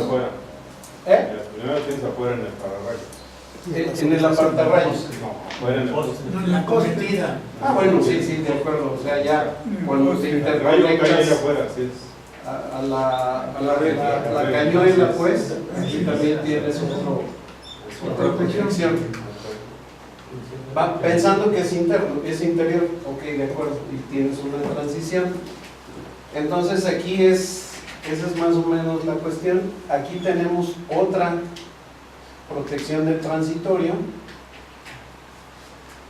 afuera. ¿Eh? Primero tienes afuera en el pararrayos. En el apartarrayos. No, afuera en el No, en la cometida. Ah, bueno, sí, sí, de acuerdo. O sea, ya cuando te el rayo cae ahí interconectas afuera, sí es. a la cañuela, pues, aquí también tienes otra protección. Va pensando que es interno, es interior, ok, de acuerdo, y tienes una transición. Entonces aquí esa es más o menos la cuestión. Aquí tenemos otra protección del transitorio.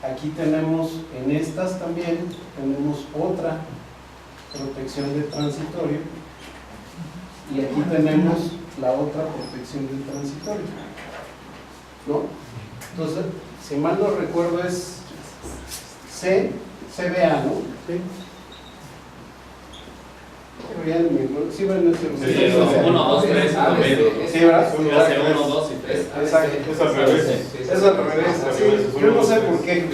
Aquí tenemos, en estas también, tenemos otra protección del transitorio. Y aquí tenemos la otra protección del transitorio, ¿no? Entonces, si mal no recuerdo es CBA, ¿no? Sí. Sí, bueno, Sí, 1, 2, 3, sí, ¿verdad? 1, 2 y 3. Exacto. Es al revés. Es al revés. Sí, yo no sé por qué,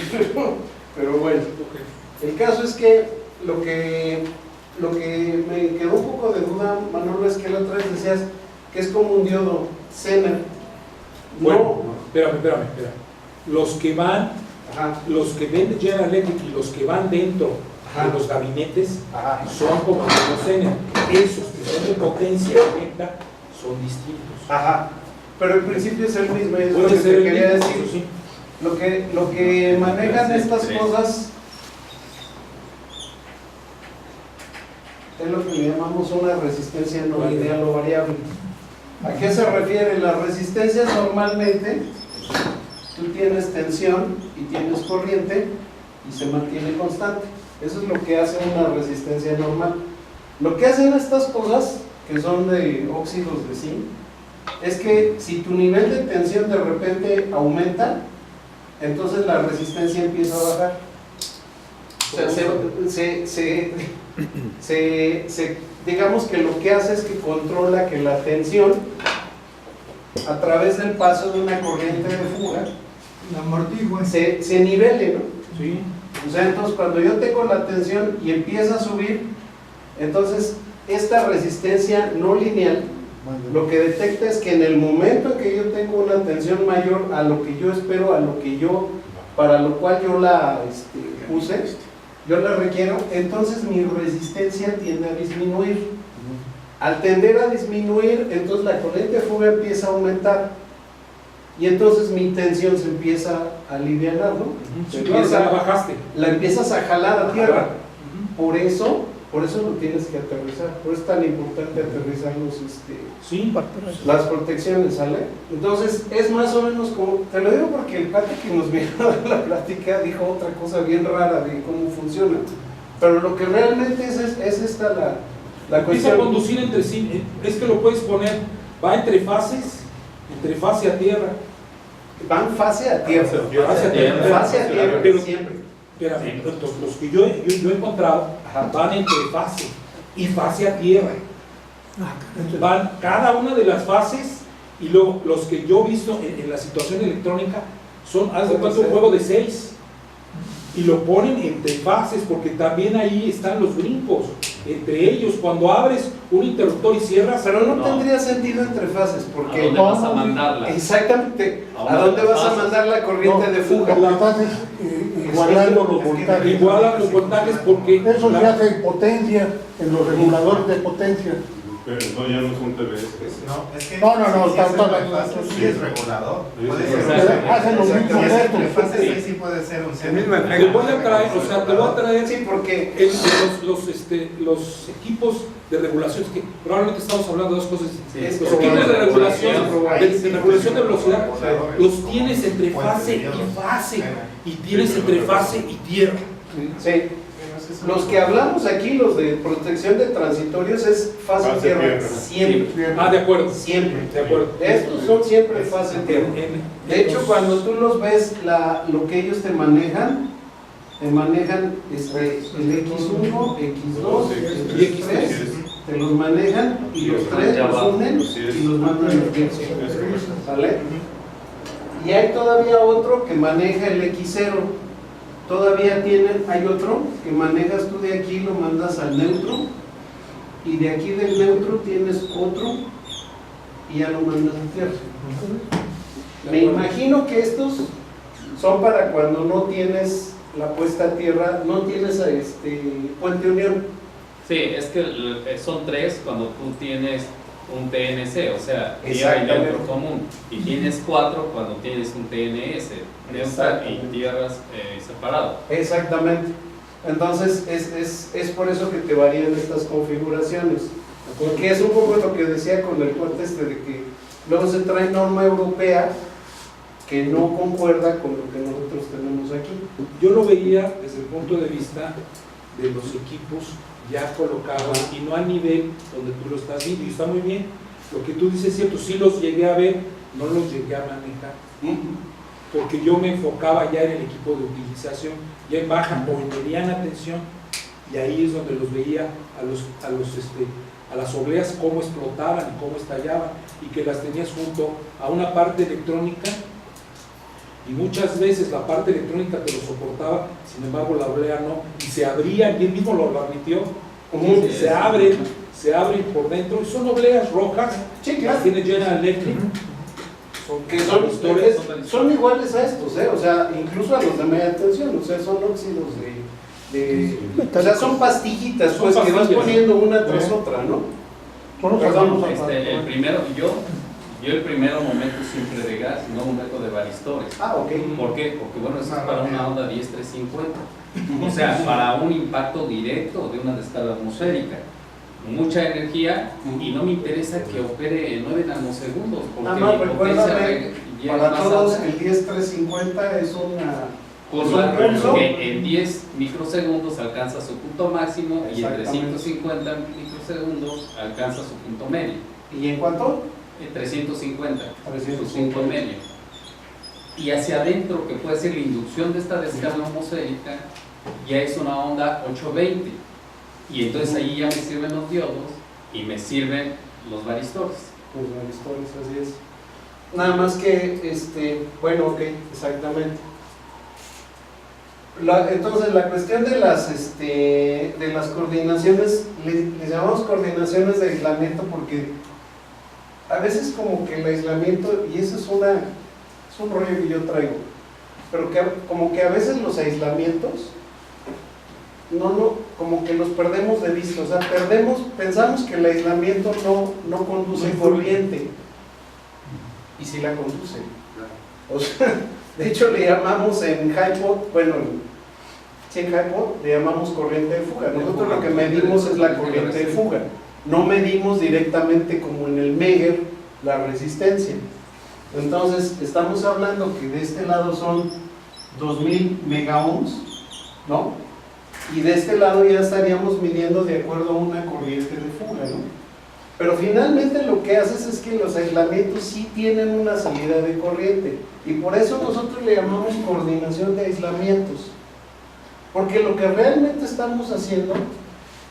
pero bueno. El caso es que lo que me quedó un poco de duda, Manolo, es que la otra vez decías que es como un diodo Zener. Bueno, espérame. Los que van, Ajá. los que venden General Electric y los que van dentro Ajá. de los gabinetes Ajá. son como los Zener. Esos que son de potencia directa son distintos. Ajá. Pero en principio es el mismo, es lo Puede que ser te el quería mismo, decir. sí. Lo que manejan estas cosas es lo que le llamamos una resistencia no lineal o variable. ¿A qué se refiere? Las resistencias normalmente tú tienes tensión y tienes corriente y se mantiene constante. Eso es lo que hace una resistencia normal. Lo que hacen estas cosas, que son de óxidos de zinc, es que si tu nivel de tensión de repente aumenta, entonces la resistencia empieza a bajar. O sea, digamos que lo que hace es que controla que la tensión, a través del paso de una corriente de fuga, La amortigua. se nivele, ¿no? Sí. O sea, entonces cuando yo tengo la tensión y empieza a subir, entonces esta resistencia no lineal lo que detecta es que en el momento en que yo tengo una tensión mayor a lo que yo espero, a lo que yo, para lo cual yo la puse, yo la requiero, entonces mi resistencia tiende a disminuir. Al tender a disminuir, entonces la corriente de fuga empieza a aumentar y entonces mi tensión se empieza a aliviar, ¿no? La empiezas a jalar a tierra. Por eso lo tienes que aterrizar. Por eso es tan importante aterrizar las protecciones, ¿sale? Entonces es más o menos como, te lo digo porque el cuate que nos vino a la plática dijo otra cosa bien rara de cómo funciona, pero lo que realmente es esta la Empieza a cuestión. conducir entre sí, es que lo puedes poner, va entre fases, entre fase a tierra. Van fase a tierra. Fase a tierra. Fase a tierra, Pero- siempre. Espérame, entonces, los que yo he encontrado Ajá. van entre fase y fase a tierra. Van cada una de las fases y luego los que yo he visto en la situación electrónica son, haz de cuenta, un juego de 6 y lo ponen entre fases porque también ahí están los brincos entre ellos. Cuando abres un interruptor y cierras, Pero no tendría sentido entre fases, porque ¿A dónde vas a mandarla? Exactamente, ¿a dónde vas a mandar la corriente de fuga? La fase igualando los voltajes. igualan los voltajes porque Eso se hace en potencia, en los reguladores de potencia. Pero no, ya no es un TBS. No, es que No, sí está es toda entrefase, sí es regulador. Puede ser Exacto. Hacen lo mismo Si es esto. entrefase, sí puede ser un El mismo te voy a traer, o sea, te voy a traer Sí, porque los equipos de regulación, que probablemente estamos hablando de dos cosas. es Los probable. equipos de regulación, Ahí de regulación de velocidad, los tienes entre fase y fase, y tienes entre fase y tierra. sí, los que hablamos aquí, los de protección de transitorios, es fase Fase tierra, tierra. siempre, Ah, de acuerdo. siempre. De acuerdo. Estos son siempre fase tierra. De hecho, cuando tú los ves, lo que ellos te manejan el X1, X2 y X3, te los manejan y los tres los unen y los mandan al tiempo. ¿Sale? Y hay todavía otro que maneja el X0. Todavía hay otro que manejas tú de aquí, lo mandas al neutro, y de aquí del neutro tienes otro y ya lo mandas a tierra. Me imagino que estos son para cuando no tienes la puesta a tierra, no tienes puente unión. Sí, es que son 3 cuando tú tienes un TNC, o sea, tierra y neutro común, y tienes 4 cuando tienes un TNS, neutra y tierras separado. Exactamente. Entonces es por eso que te varían estas configuraciones. Porque es un poco lo que decía con el cuate de que luego se trae norma europea que no concuerda con lo que nosotros tenemos aquí. Yo lo veía desde el punto de vista de los equipos ya colocados y no a nivel donde tú lo estás viendo, y está muy bien. Lo que tú dices es cierto, sí los llegué a ver, no los llegué a manejar, porque yo me enfocaba ya en el equipo de utilización, ya en baja o en mediana tensión, y ahí es donde los veía a las obleas cómo explotaban y cómo estallaban, y que las tenías junto a una parte electrónica, y muchas veces la parte electrónica te lo soportaba, sin embargo la oblea no, y se abrían, y él mismo lo admitió, se abren por dentro, y son obleas rojas, Sí, claro. las tiene General Electric, Que historias, son iguales a estos, o sea, incluso a los de media tensión, o sea, son óxidos o sea, son pastillitas, Son pues que vas pastillas. poniendo una tras otra, ¿no? Son los Perdón, hermanos El primero, yo el primero momento siempre de gas, no un método de varistores. Ah, ok. ¿Por qué? Porque bueno, eso es para una onda 10-350. O sea, para un impacto directo de una descarga atmosférica. Mucha energía y no me interesa que opere en 9 nanosegundos. Porque No, mi recuérdame, potencia llega para más todos alta. el 10350 es una... Curva ¿Es un pulso? que en 10 microsegundos alcanza su punto máximo y en Exactamente. 350 microsegundos alcanza su punto medio. ¿Y en cuánto? En 350, su 350. punto medio. Y hacia adentro, que puede ser la inducción de esta descarga atmosférica, ya es una onda 820. Y entonces ahí ya me sirven los diodos y me sirven los varistores. Pues la historia es así es. Nada más que, bueno, ok, exactamente. Entonces la cuestión de las coordinaciones, les llamamos coordinaciones de aislamiento porque a veces como que el aislamiento, y eso es un rollo que yo traigo, pero que como que a veces los aislamientos como que los perdemos de vista, o sea, pensamos que el aislamiento no conduce corriente, y sí la conduce. O sea, de hecho le llamamos en HiPod, bueno, en HiPod le llamamos corriente de fuga. Nosotros lo que medimos es la corriente de fuga, no medimos directamente como en el Meger la resistencia. Entonces estamos hablando que de este lado son 2000 megaohms, ¿no? Y de este lado ya estaríamos midiendo de acuerdo a una corriente de fuga, ¿no? Pero finalmente lo que haces es que los aislamientos sí tienen una salida de corriente, y por eso nosotros le llamamos coordinación de aislamientos, porque lo que realmente estamos haciendo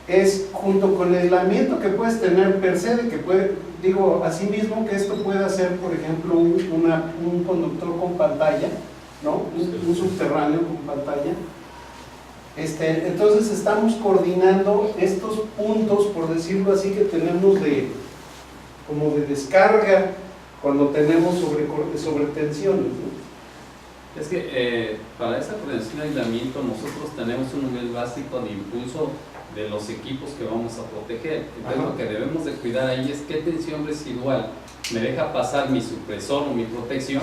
es, junto con el aislamiento que puedes tener per se, de que asimismo que esto puede hacer, por ejemplo, un conductor con pantalla, ¿no? Un subterráneo con pantalla. Entonces estamos coordinando estos puntos, por decirlo así, que tenemos como de descarga cuando tenemos sobretensiones, ¿no? Es que para esa coordinación de aislamiento nosotros tenemos un nivel básico de impulso de los equipos que vamos a proteger. Entonces Ajá. lo que debemos de cuidar ahí es qué tensión residual me deja pasar mi supresor o mi protección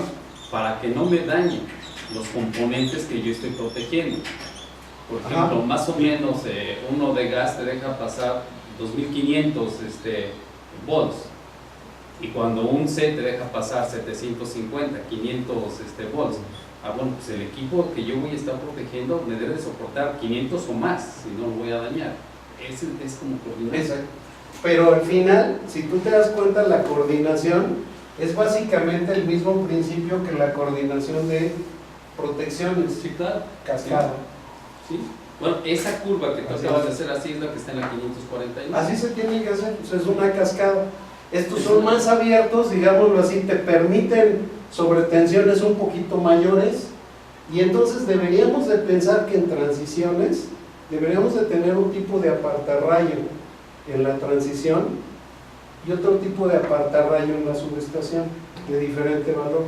para que no me dañe los componentes que yo estoy protegiendo. Por ejemplo, Ajá. más o menos uno de gas te deja pasar 2500 volts, y cuando un C te deja pasar 750, 500 volts. Bueno, pues el equipo que yo voy a estar protegiendo me debe de soportar 500 o más, si no lo voy a dañar. Ese es como coordinación. Exacto. Pero al final, si tú te das cuenta, la coordinación es básicamente el mismo principio que la coordinación de protecciones, Sí, claro. cascada. Sí. Bueno, esa curva que tú Así acabas es. de hacer así es la que está en la 541. Así se tiene que hacer, pues es una cascada. Estos son más abiertos, digámoslo así, te permiten sobretensiones un poquito mayores, y entonces deberíamos de pensar que en transiciones deberíamos de tener un tipo de apartarrayo en la transición y otro tipo de apartarrayo en la subestación de diferente valor.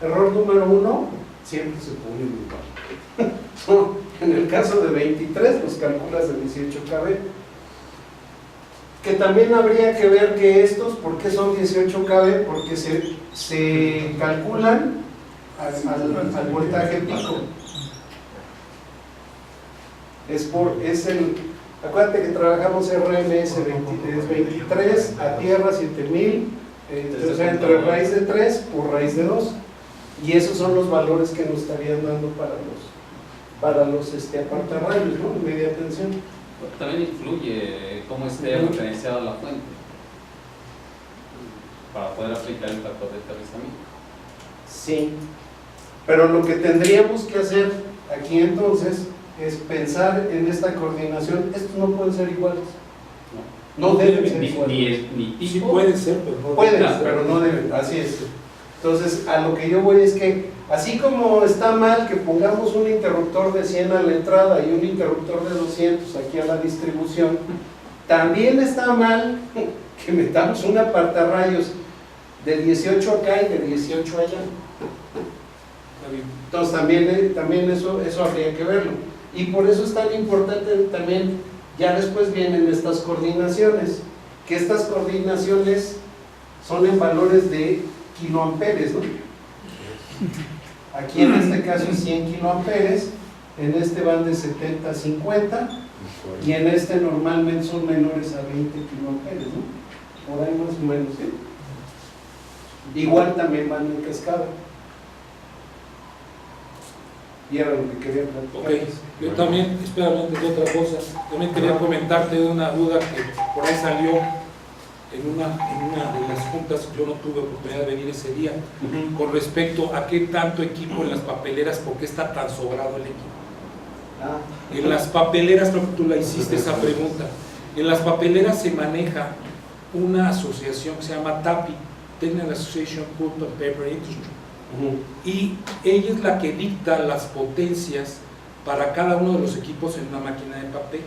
Error número 1, siempre se pone igual. En el caso de 23, los calculas de 18 kV. Que también habría que ver que estos, ¿por qué son 18 kV? Porque se calculan al voltaje pico. Acuérdate que trabajamos RMS 23 a tierra 7000, entonces entre raíz de 3 por raíz de 2, y esos son los valores que nos estarían dando para los apartarrayos, ¿no? Media tensión. También influye cómo esté referenciada la fuente para poder aplicar el factor de aterrizamiento. Sí, pero lo que tendríamos que hacer aquí entonces es pensar en esta coordinación. Estos no pueden ser iguales. No deben ser iguales. Ni Sí tipo. puede ser, pero no Pueden, debe ser. pero no deben. Así es. Entonces, a lo que yo voy es que, así como está mal que pongamos un interruptor de 100 a la entrada y un interruptor de 200 aquí a la distribución, también está mal que metamos un apartarrayos de 18 acá y de 18 allá. Entonces también eso habría que verlo. Y por eso es tan importante también, ya después vienen estas coordinaciones, que estas coordinaciones son en valores de kiloamperes, ¿no? Aquí en este caso es 100 kiloamperes, en este van de 70 a 50, y en este normalmente son menores a 20 kiloamperes, ¿no? Por ahí más o menos, ¿sí? Igual también van en cascada. Y era lo que quería platicar. Ok, yo también, espérame antes de otra cosa, también quería comentarte de una duda que por ahí salió en una de las juntas. Yo no tuve oportunidad de venir ese día, con respecto a qué tanto equipo en las papeleras, por qué está tan sobrado el equipo. En las papeleras, creo que tú la hiciste esa pregunta, en las papeleras se maneja una asociación que se llama TAPI, Technical Association Pulp and Paper Industry, y ella es la que dicta las potencias para cada uno de los equipos en una máquina de papel,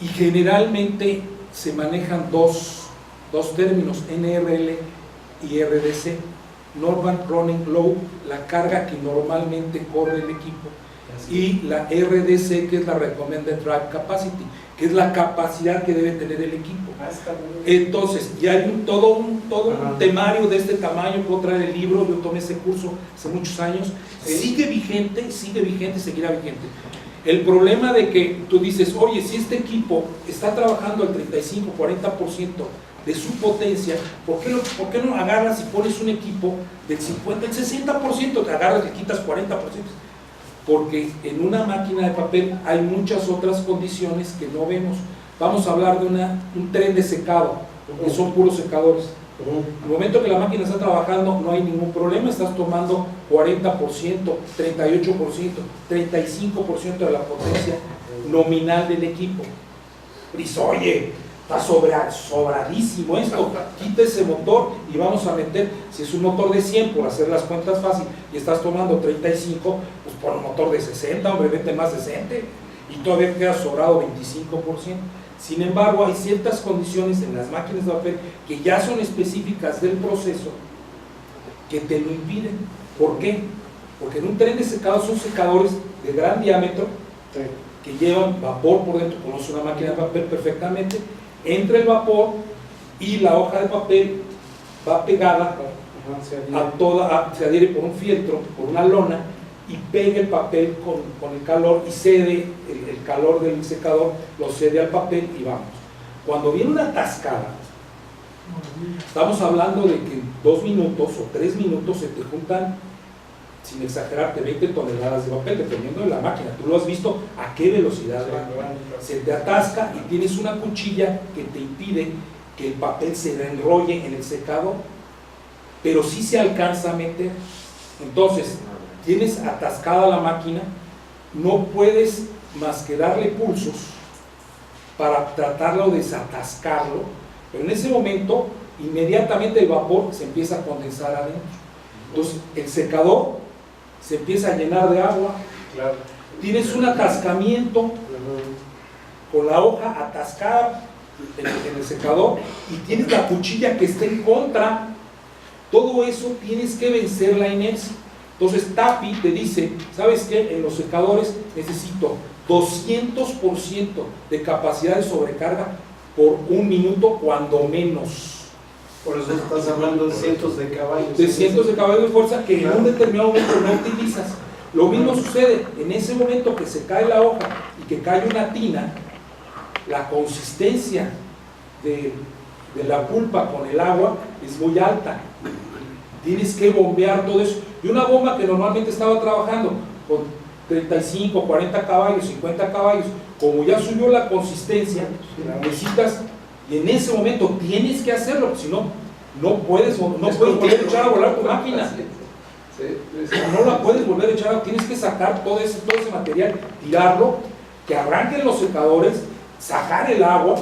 y generalmente se manejan dos términos, NRL y RDC, Normal Running Load, la carga que normalmente corre el equipo, y la RDC, que es la Recommended Drive Capacity, que es la capacidad que debe tener el equipo. Entonces, ya hay todo un temario de este tamaño. Puedo traer el libro, yo tomé ese curso hace muchos años, sigue vigente, seguirá vigente. El problema de que tú dices, oye, si este equipo está trabajando al 35, 40% de su potencia, ¿por qué no agarras y pones un equipo del 50, el 60%, te agarras y quitas 40%? Porque en una máquina de papel hay muchas otras condiciones que no vemos. Vamos a hablar de un tren de secado, que son puros secadores. En el momento que la máquina está trabajando no hay ningún problema, estás tomando 40%, 38%, 35% de la potencia nominal del equipo. Dices, oye, está sobradísimo esto, quita ese motor y vamos a meter, si es un motor de 100, por hacer las cuentas fácil, y estás tomando 35, pues pon un motor de 60, hombre, vete más decente, y todavía queda sobrado 25%. Sin embargo, hay ciertas condiciones en las máquinas de papel que ya son específicas del proceso que te lo impiden. ¿Por qué? Porque en un tren de secado son secadores de gran diámetro que llevan vapor por dentro. Conoce una máquina de papel perfectamente. Entra el vapor y la hoja de papel va pegada se adhiere por un fieltro, por una lona, y pega el papel con el calor y cede el calor del secador, lo cede al papel y vamos. Cuando viene una atascada, estamos hablando de que en 2 minutos o 3 minutos se te juntan, sin exagerarte, 20 toneladas de papel, dependiendo de la máquina. Tú lo has visto a qué velocidad va. Se te atasca y tienes una cuchilla que te impide que el papel se enrolle en el secador, pero sí se alcanza a meter. Entonces, tienes atascada la máquina, no puedes más que darle pulsos para tratarlo de desatascarlo, pero en ese momento inmediatamente el vapor se empieza a condensar adentro. Entonces el secador se empieza a llenar de agua, tienes un atascamiento con la hoja atascada en el secador y tienes la cuchilla que está en contra. Todo eso tienes que vencer la inercia. Entonces TAPI te dice, ¿sabes qué? En los secadores necesito 200% de capacidad de sobrecarga por 1 minuto, cuando menos. Por eso estás hablando de cientos de caballos. De cientos de caballos de fuerza que en un determinado momento no utilizas. Lo mismo sucede en ese momento que se cae la hoja y que cae una tina, la consistencia de la pulpa con el agua es muy alta. Tienes que bombear todo eso. Y una bomba que normalmente estaba trabajando con 35, 40 caballos, 50 caballos, como ya subió la consistencia, necesitas, y en ese momento tienes que hacerlo, porque si no, no puedes volver a echar a volar tu máquina. No la puedes volver a echar, tienes que sacar todo ese material, tirarlo, que arranquen los secadores, sacar el agua,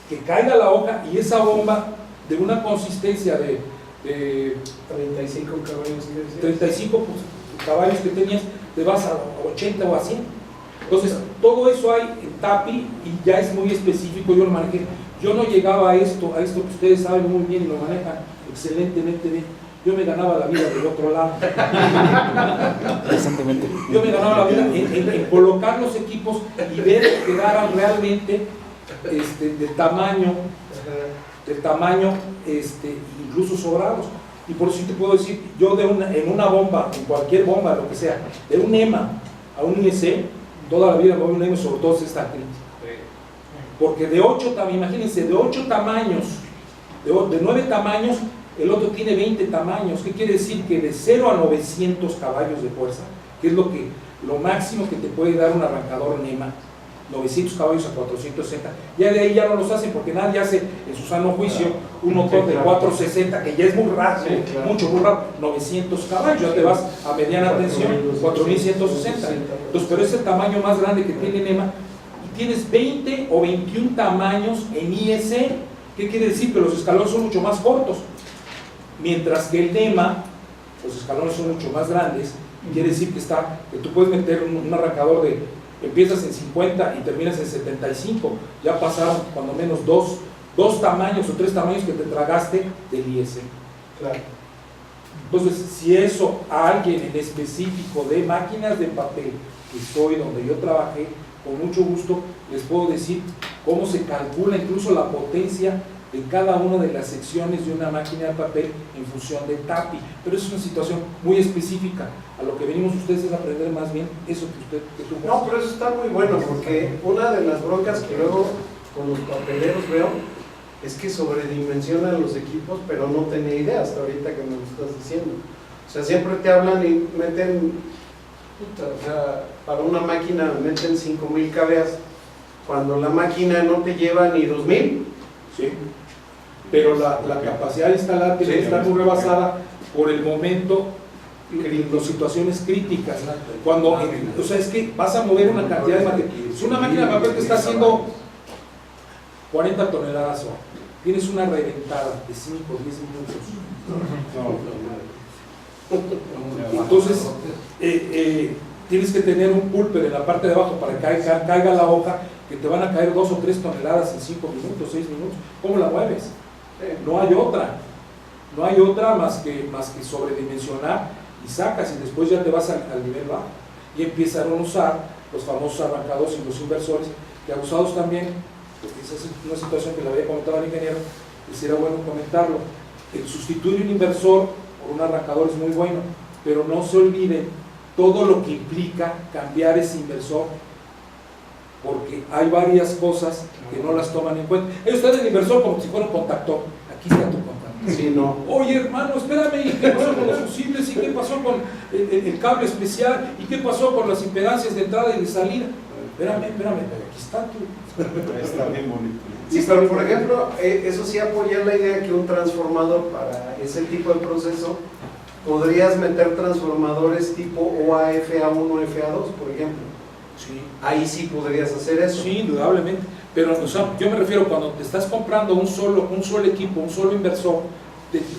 que caiga la hoja, y esa bomba de una consistencia de 35 caballos. 35 caballos que tenías, te vas a 80 o a 100. Entonces, todo eso hay en TAPI y ya es muy específico. Yo lo manejé. Yo no llegaba a esto que ustedes saben muy bien y lo manejan excelentemente bien. Yo me ganaba la vida del otro lado. Yo me ganaba la vida en colocar los equipos y ver que quedaran realmente del tamaño incluso sobrados. Y por eso sí te puedo decir, yo en una bomba, en cualquier bomba, lo que sea, de un EMA a un IEC, toda la vida me voy a un EMA, sobre todo si está crítico. Porque de 8, imagínense, de 8 tamaños, de 9 tamaños, el otro tiene 20 tamaños. ¿Qué quiere decir? Que de 0 a 900 caballos de fuerza, que es lo máximo que te puede dar un arrancador NEMA, 900 caballos a 460, ya de ahí ya no los hacen, porque nadie hace en su sano juicio un motor de 460, que ya es muy raro, mucho muy raro, 900 caballos, ya te vas a mediana tensión, 4160. Entonces, pero es el tamaño más grande que tiene NEMA, y tienes 20 o 21 tamaños en IEC. ¿Qué quiere decir? Que los escalones son mucho más cortos, mientras que el NEMA, los escalones son mucho más grandes. Quiere decir que tú puedes meter un arrancador empiezas en 50 y terminas en 75, ya pasaron cuando menos dos tamaños o 3 tamaños que te tragaste del IEC. Claro. Entonces, si eso a alguien en específico de máquinas de papel, donde yo trabajé, con mucho gusto les puedo decir cómo se calcula incluso la potencia de cada una de las secciones de una máquina de papel en función de TAPI, pero eso es una situación muy específica. A lo que venimos ustedes es aprender más bien eso que tú No, pero eso está muy bueno, porque una de las broncas que luego con los papeleros veo es que sobredimensionan los equipos, pero no tenía idea hasta ahorita que me lo estás diciendo. O sea, siempre te hablan y meten, o sea, para una máquina meten 5000 kVA, cuando la máquina no te lleva ni 2000. Sí, pero la capacidad instalada tiene que estar muy rebasada por el momento, las situaciones críticas. Cuando, o sea, es que vas a mover una cantidad de material. Si una máquina de papel te está haciendo 40 toneladas, tienes una reventada de 5 o 10 minutos. Entonces, tienes que tener un pulper en la parte de abajo para que caiga la hoja, que te van a caer 2 o 3 toneladas en 5 minutos, 6 minutos. ¿Cómo la mueves? No hay otra más que sobredimensionar y sacas, y después ya te vas al nivel bajo y empiezan a usar los famosos arrancados y los inversores, que abusados también, porque esa es una situación que le había comentado al ingeniero, y sería bueno comentarlo. El sustituir un inversor por un arrancador es muy bueno, pero no se olviden todo lo que implica cambiar ese inversor, porque hay varias cosas que no las toman en cuenta. Ellos están en el inversor como si fuera un contactor. Aquí está tu contactor. Sí, no. Oye, hermano, espérame, ¿y qué pasó con los fusibles? ¿Y qué pasó con el cable especial? ¿Y qué pasó con las impedancias de entrada y de salida? Espérame, aquí está tu. Está bien bonito. Sí, pero por ejemplo, eso sí apoya la idea que un transformador para ese tipo de proceso, podrías meter transformadores tipo OAF-A1 o FA2, por ejemplo. Sí. Ahí sí podrías hacer eso. Sí, indudablemente. Pero o sea, yo me refiero cuando te estás comprando un solo equipo, un solo inversor,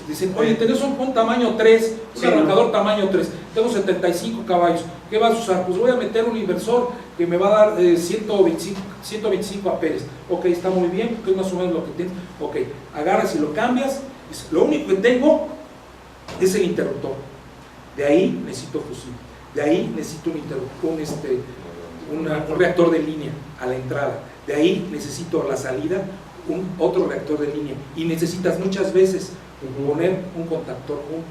dicen, oye, tenés un tamaño 3, un Sí, arrancador ¿no? tamaño 3, tengo 75 caballos, ¿qué vas a usar? Pues voy a meter un inversor que me va a dar 125 amperes. Ok, está muy bien, porque es más o menos lo que tienes. Ok, agarras y lo cambias, dices, lo único que tengo es el interruptor. De ahí necesito fusible, de ahí necesito un reactor de línea a la entrada, de ahí necesito a la salida otro reactor de línea, y necesitas muchas veces poner un contactor junto.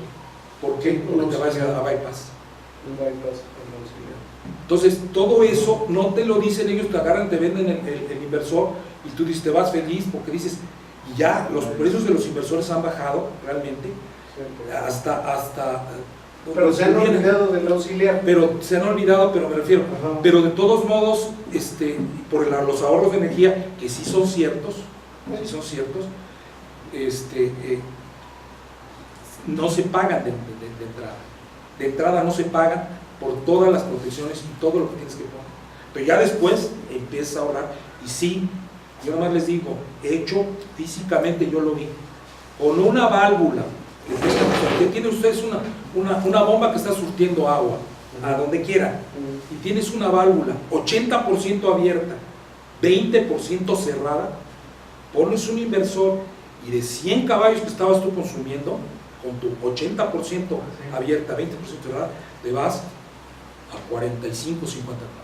¿Por qué? Porque te vas a bypass. Un bypass con auxiliar. Entonces, todo eso no te lo dicen ellos, te agarran, te venden el inversor y tú dices, te vas feliz porque dices, y ya los precios de los inversores han bajado realmente hasta Pero se han olvidado del auxiliar. pero se han olvidado, pero me refiero, Ajá. pero de todos modos, por los ahorros de energía, que sí son ciertos, no se pagan de entrada. De entrada no se pagan por todas las protecciones y todo lo que tienes que poner. Pero ya después empiezas a ahorrar. Y sí, yo nomás les digo, hecho físicamente, yo lo vi, con una válvula, que tiene ustedes una bomba que está surtiendo agua, a donde quiera, y tienes una válvula 80% abierta, 20% cerrada, pones un inversor y de 100 caballos que estabas tú consumiendo, con tu 80% abierta, 20% cerrada, te vas a 45, 50 caballos.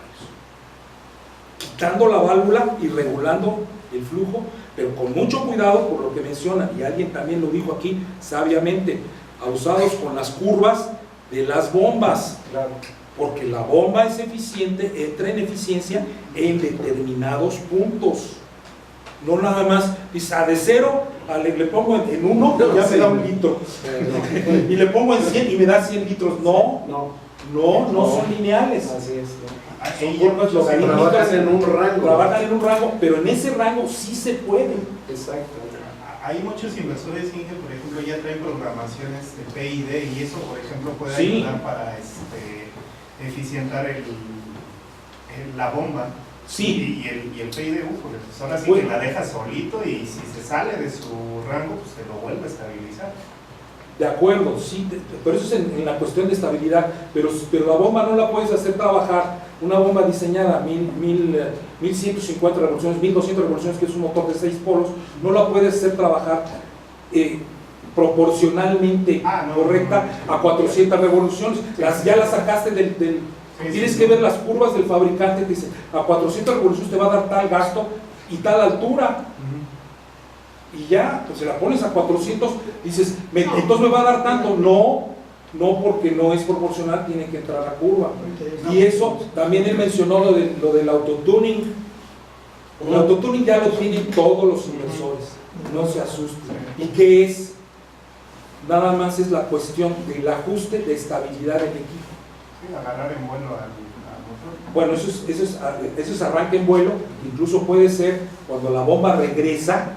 Quitando la válvula y regulando el flujo, pero con mucho cuidado por lo que mencionan, y alguien también lo dijo aquí sabiamente, abusados con las curvas de las bombas. Claro. Porque la bomba es eficiente, entra en eficiencia en determinados puntos. No nada más, dice, de 0, le pongo en 1 y ya me da 1 litro. Y le pongo en 100 y me da 100 litros. No son lineales. Así es. Son curvas logarítmicas. Trabajan en un rango. Trabajan en un rango, pero en ese rango sí se puede. Exacto. Hay muchos inversores, Inge, por ejemplo, ya traen programaciones de PID y eso, por ejemplo, puede Sí. ayudar para eficientar la bomba. Sí. Y el PIDU, porque pues ahora sí Bueno. que la deja solito y si se sale de su rango, pues se lo vuelve a estabilizar. De acuerdo, sí, pero eso es en la cuestión de estabilidad, pero la bomba no la puedes hacer trabajar, una bomba diseñada 1150 revoluciones, 1200 revoluciones, que es un motor de 6 polos, no la puedes hacer trabajar proporcionalmente correcta a 400 revoluciones, ya las sacaste tienes que ver las curvas del fabricante que dice, a 400 revoluciones te va a dar tal gasto y tal altura. Y ya, pues se la pones a 400, dices, entonces me va a dar tanto. No, porque no es proporcional, tiene que entrar la curva. Y eso, también él mencionó lo del autotuning. El autotuning ya lo tienen todos los inversores, no se asusten. ¿Y qué es? Nada más es la cuestión del ajuste de estabilidad del equipo. Sí, agarrar en vuelo al motor. Bueno, eso es arranque en vuelo, incluso puede ser cuando la bomba regresa.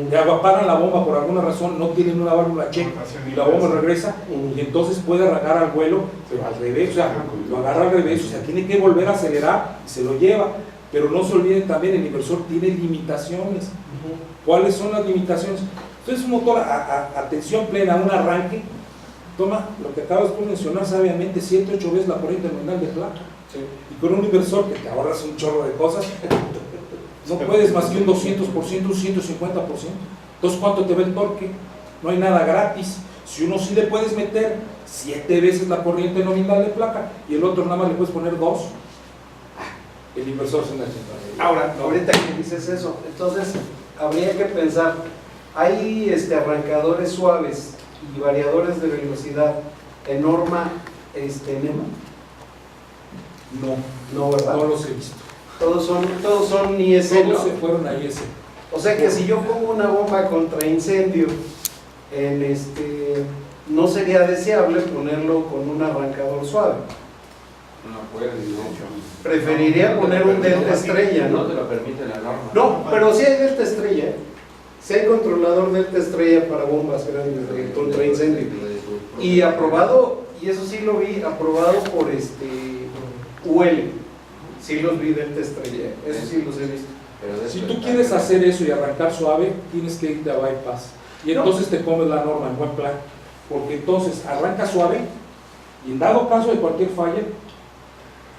Ya paran la bomba por alguna razón, no tienen una válvula check y la bomba regresa y entonces puede arrancar al vuelo, pero al revés, o sea, lo agarra al revés, o sea, tiene que volver a acelerar y se lo lleva. Pero no se olviden también, el inversor tiene limitaciones. ¿Cuáles son las limitaciones? Entonces un motor a tensión plena, un arranque, toma lo que acabas de mencionar sabiamente, 7, 8 veces la corriente nominal de placa. Y con un inversor que te ahorras un chorro de cosas, no puedes más que un 200%, un 150%. Entonces, ¿cuánto te va el torque? No hay nada gratis. Si uno sí le puedes meter 7 veces la corriente nominal de placa y el otro nada más le puedes poner 2, el inversor se anda chingando. Ahora, ahorita que dices eso, entonces habría que pensar, hay arrancadores suaves y variadores de velocidad en norma NEMA. No, ¿verdad? No los he visto. Todos son IS, ¿no? Todos se fueron a IS. O sea que si yo pongo una bomba contra incendio no sería deseable ponerlo con un arrancador suave. No puede, de hecho. Preferiría poner un delta estrella, No ¿no? te lo permite la norma. No, pero sí hay delta estrella. Sí hay controlador delta estrella para bombas grandes contra incendio. Y aprobado, y eso sí lo vi, aprobado por UL. Sí los vi delta estrella, eso sí los he visto. Pero de Si eso tú está quieres bien. hacer eso y arrancar suave, tienes que irte a bypass. y entonces te comes la norma en buen plan, porque entonces arranca suave y en dado caso de cualquier falla,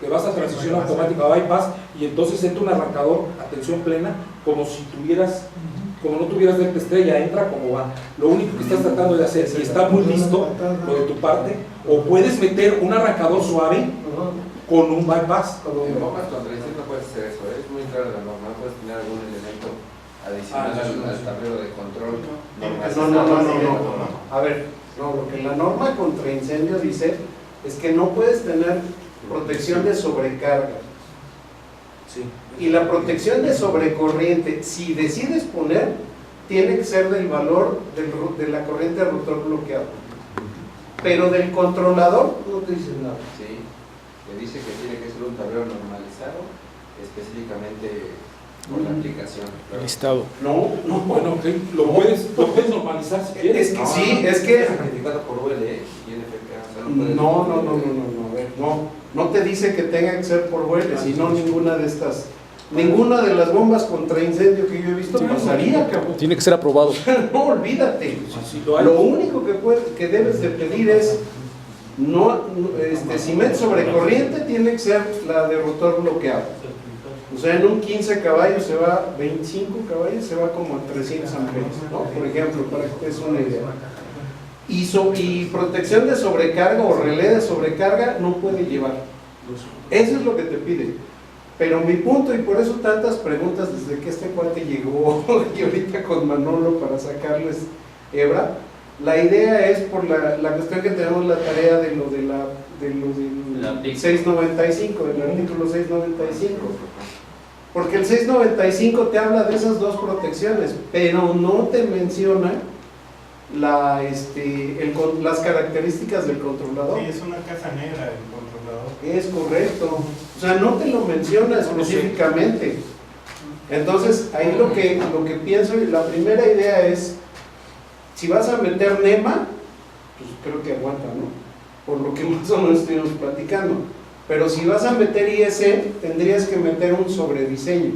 te vas a transición automática a bypass y entonces entra un arrancador a tensión plena como si tuvieras, como no tuvieras delta estrella, entra como va. Lo único que estás tratando de hacer, y está muy listo lo de tu parte, o puedes meter un arrancador suave con un bypass. En bombas contradicción no puedes hacer eso, es muy claro la norma, no puedes tener algún elemento adicional al tablero de control. No. A ver, no, lo que la norma contra incendio dice es que no puedes tener protección de sobrecarga. Sí. Y la protección de sobrecorriente, si decides poner, tiene que ser del valor de la corriente de rotor bloqueado. Pero del controlador no te dice nada. Sí, le dice que tiene que ser un tablero normalizado, específicamente por la aplicación. Listado. No, Bueno, ok, lo puedes normalizar si quieres. Es que sí, es que... Certificado por ULE y NFPA. O sea, No, a ver, no te dice que tenga que ser por vuelos, sino ninguna de estas, ninguna de las bombas contra incendio que yo he visto pasaría, cabrón. Tiene que ser aprobado. No, olvídate. Sí, lo hay. Lo único que debes de pedir es, si metes sobre corriente, tiene que ser la de rotor bloqueado. O sea, en un 15 caballos se va, 25 caballos se va como a 300 amperios, ¿no? Por ejemplo, para que te des una idea. Y protección de sobrecarga o relé de sobrecarga no puede llevar. Eso es lo que te pide. Pero mi punto, y por eso tantas preguntas desde que este cuate llegó y ahorita con Manolo para sacarles hebra, la idea es por la cuestión que tenemos la tarea de lo del 695, del artículo 695. Porque el 695 te habla de esas dos protecciones, pero no te menciona las características del controlador. Sí, es una caja negra el controlador. Es correcto. O sea, no te lo menciona específicamente. Entonces, ahí lo que pienso, la primera idea es, si vas a meter NEMA, pues creo que aguanta, ¿no? Por lo que más o menos estuvimos platicando. Pero si vas a meter IS, tendrías que meter un sobrediseño.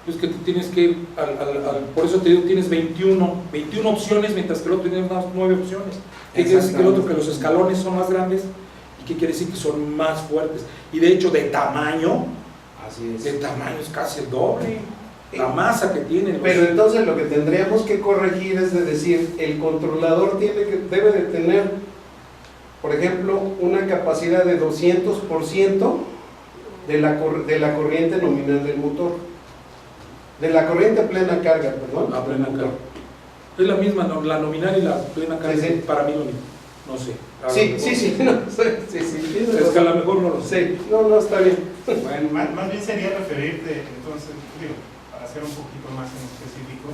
Es que tienes que ir por eso te digo, tienes 21 opciones, mientras que el otro tiene unas 9 opciones. ¿Qué quiere decir que el otro? Que los escalones son más grandes, y qué quiere decir que son más fuertes. Y de hecho, de tamaño, Así es. de tamaño es casi el doble. La masa que tiene. Pero entonces lo que tendríamos que corregir es de decir, el controlador debe de tener, por ejemplo, una capacidad de 200% de la corriente nominal del motor. De la corriente plena carga, perdón. La plena carga. Es la misma, ¿no? La nominal y la plena carga, Sí. para mí lo mismo. No sé. Sí, no sé, sí. Es que a lo mejor no lo sé. Sí, no, está bien. Bueno, más bien sería referirte, entonces, digo, para ser un poquito más en específico,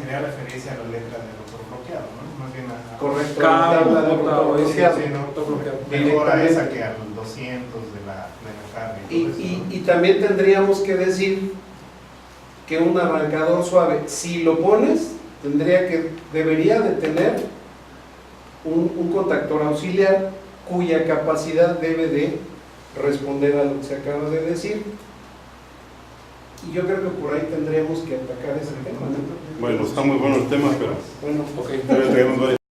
sería referirse a la letra de rotor bloqueado, ¿no? Más bien a Correcto. Cabo, Habla de bota, rotor o bloqueado. sí, ¿no? Rotor bloqueado. mejora esa que a los 200 de la plena carga. Y todo eso, ¿no? Y también tendríamos que decir que un arrancador suave, si lo pones, debería de tener un contactor auxiliar cuya capacidad debe de responder a lo que se acaba de decir. Y yo creo que por ahí tendríamos que atacar ese tema, ¿no? Bueno, está muy bueno el tema, pero Bueno, Ok. todavía tenemos varias